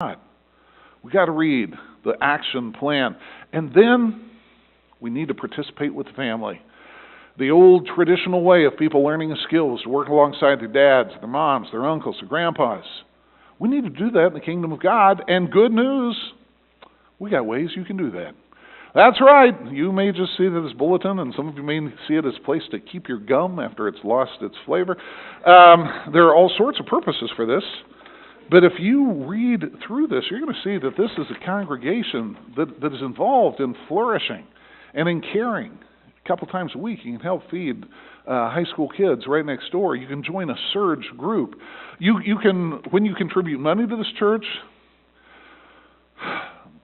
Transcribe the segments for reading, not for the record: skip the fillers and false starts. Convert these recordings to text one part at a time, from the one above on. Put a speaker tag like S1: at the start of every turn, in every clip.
S1: God. We got to read the action plan. And then we need to participate with the family. The old traditional way of people learning the skills to work alongside their dads, their moms, their uncles, their grandpas. We need to do that in the kingdom of God. And good news, we got ways you can do that. That's right. You may just see it as bulletin, and some of you may see it as a place to keep your gum after it's lost its flavor. There are all sorts of purposes for this. But if you read through this, you're going to see that this is a congregation that is involved in flourishing and in caring. A couple times a week, you can help feed high school kids right next door. You can join a surge group. You can, when you contribute money to this church,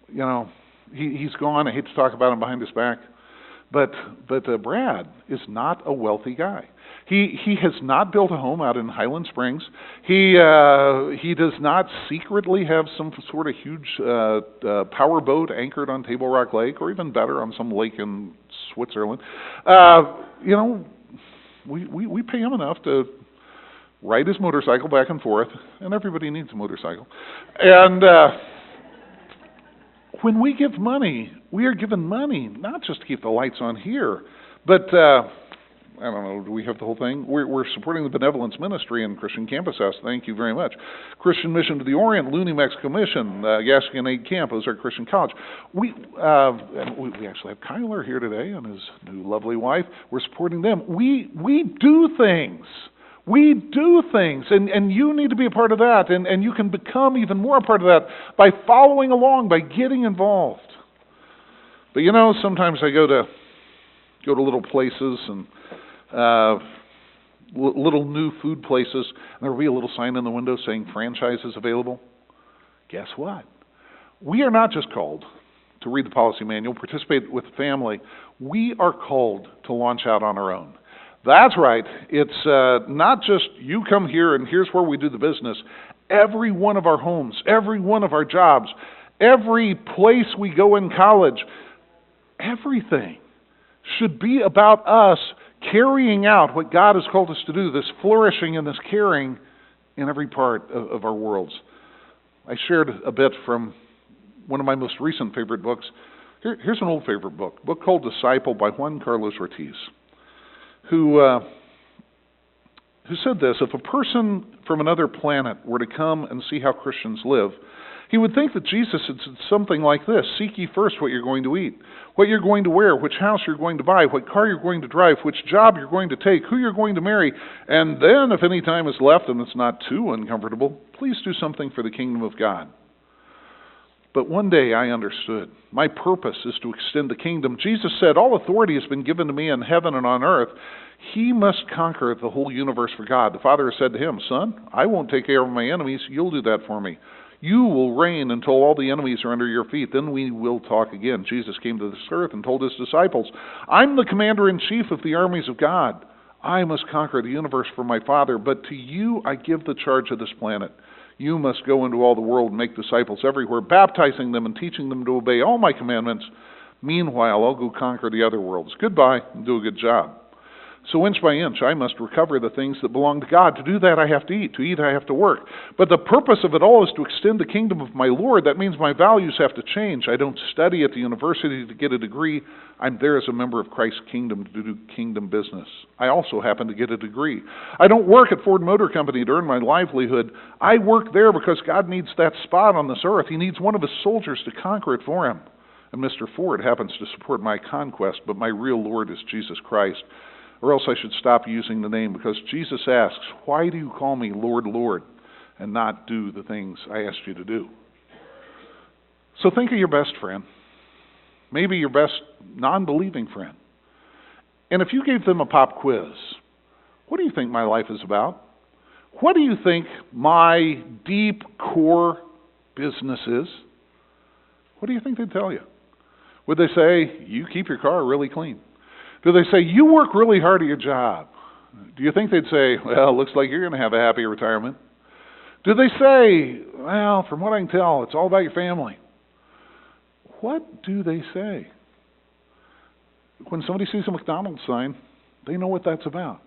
S1: you know, he's gone. I hate to talk about him behind his back, but Brad is not a wealthy guy. He has not built a home out in Highland Springs. He does not secretly have some sort of huge power boat anchored on Table Rock Lake, or even better, on some lake in Switzerland. You know, we pay him enough to ride his motorcycle back and forth, and everybody needs a motorcycle. And when we give money, we are given money not just to keep the lights on here, but I don't know, do we have the whole thing? We're supporting the Benevolence Ministry and Christian Campus House. Thank you very much. Christian Mission to the Orient, Looney, Mexico Mission, Gaskin Aid Camp, those are Christian College. We actually have Kyler here today and his new lovely wife. We're supporting them. We do things. We do things, and you need to be a part of that, and you can become even more a part of that by following along, by getting involved. But you know, sometimes I go to little places and little new food places, and there will be a little sign in the window saying franchises available. Guess what? We are not just called to read the policy manual, participate with the family. We are called to launch out on our own. That's right. It's not just you come here and here's where we do the business. Every one of our homes, every one of our jobs, every place we go in college, everything should be about us carrying out what God has called us to do, this flourishing and this caring in every part of our worlds. I shared a bit from one of my most recent favorite books. Here's an old favorite book, a book called Disciple by Juan Carlos Ortiz, who said this: if a person from another planet were to come and see how Christians live, he would think that Jesus had said something like this: seek ye first what you're going to eat, what you're going to wear, which house you're going to buy, what car you're going to drive, which job you're going to take, who you're going to marry, and then, if any time is left and it's not too uncomfortable, please do something for the kingdom of God. But one day I understood. My purpose is to extend the kingdom. Jesus said, all authority has been given to me in heaven and on earth. He must conquer the whole universe for God. The Father has said to him, son, I won't take care of my enemies. You'll do that for me. You will reign until all the enemies are under your feet. Then we will talk again. Jesus came to this earth and told his disciples, I'm the commander-in-chief of the armies of God. I must conquer the universe for my Father, but to you I give the charge of this planet. You must go into all the world and make disciples everywhere, baptizing them and teaching them to obey all my commandments. Meanwhile, I'll go conquer the other worlds. Goodbye, and do a good job. So inch by inch, I must recover the things that belong to God. To do that, I have to eat. To eat, I have to work. But the purpose of it all is to extend the kingdom of my Lord. That means my values have to change. I don't study at the university to get a degree. I'm there as a member of Christ's kingdom to do kingdom business. I also happen to get a degree. I don't work at Ford Motor Company to earn my livelihood. I work there because God needs that spot on this earth. He needs one of his soldiers to conquer it for him. And Mr. Ford happens to support my conquest, but my real Lord is Jesus Christ. Or else I should stop using the name, because Jesus asks, why do you call me Lord, Lord, and not do the things I asked you to do? So think of your best friend, maybe your best non-believing friend. And if you gave them a pop quiz, what do you think my life is about? What do you think my deep core business is? What do you think they'd tell you? Would they say, you keep your car really clean? Do they say, you work really hard at your job? Do you think they'd say, well, it looks like you're going to have a happy retirement? Do they say, well, from what I can tell, it's all about your family? What do they say? When somebody sees a McDonald's sign, they know what that's about.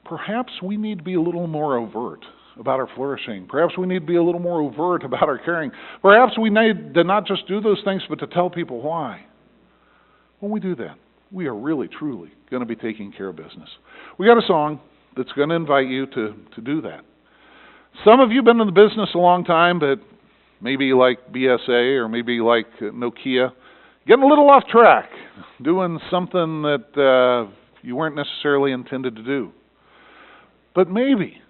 S1: Perhaps we need to be a little more overt about our flourishing. Perhaps we need to be a little more overt about our caring. Perhaps we need to not just do those things, but to tell people why. When we do that, we are really, truly going to be taking care of business. We got a song that's going to invite you to do that. Some of you have been in the business a long time, but maybe like BSA or maybe like Nokia, getting a little off track, doing something that you weren't necessarily intended to do. But maybe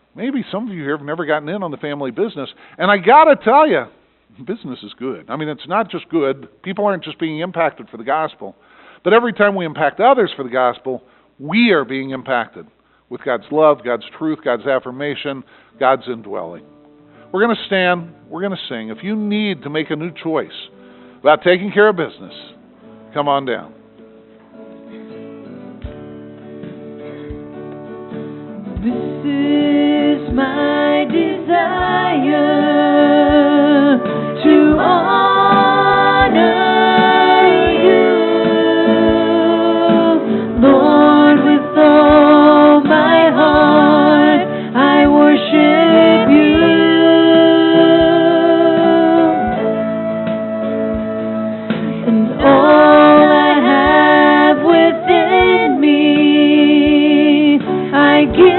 S1: some of you here have never gotten in on the family business. And I got to tell you, business is good. I mean, it's not just good. People aren't just being impacted for the gospel. But every time we impact others for the gospel, we are being impacted with God's love, God's truth, God's affirmation, God's indwelling. We're going to stand. We're going to sing. If you need to make a new choice about taking care of business, come on down.
S2: This is my desire to honor you, Lord, with all my heart I worship you, and all I have within me I give.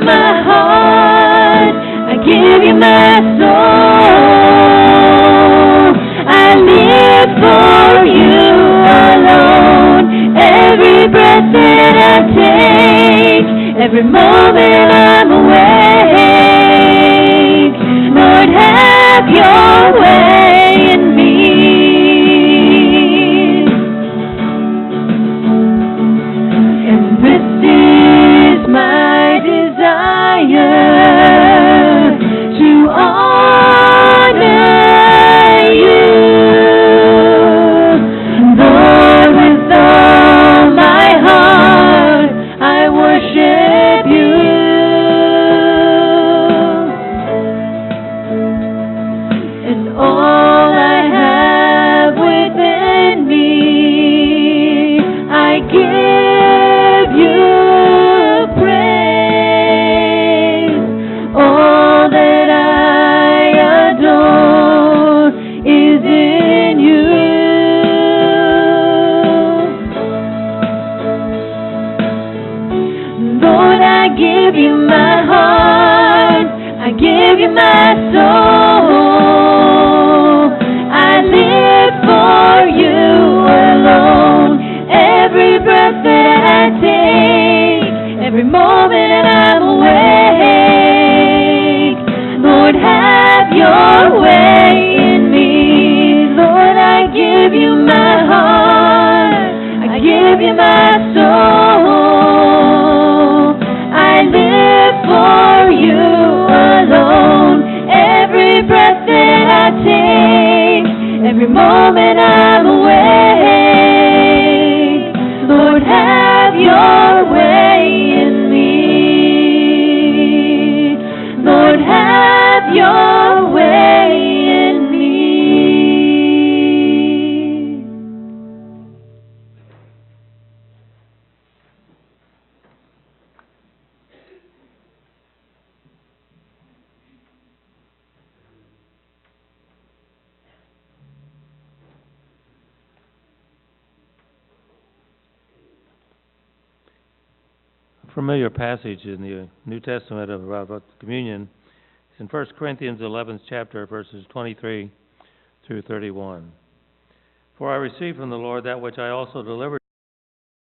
S2: My heart, I give you my soul. I live for you alone. Every breath that I take, every moment I'm awake. Lord, have your way in me. And this is my desire to honor you, Lord, with all my heart I worship you, and all I have within me I give you. All that I adore is in you. Lord, I give you my heart, I give you my soul. I live for you alone. Every breath that I take, every moment that I'm awake. Lord, have your way in me. Lord, I give you my heart, I give you my soul. I live for you alone. Every breath that I take, every moment I'm awake. Lord, have your way in me. Lord, have your way in me.
S3: Familiar passage in the New Testament about communion is in 1 Corinthians 11th chapter, verses 23 through 31. For I received from the Lord that which I also delivered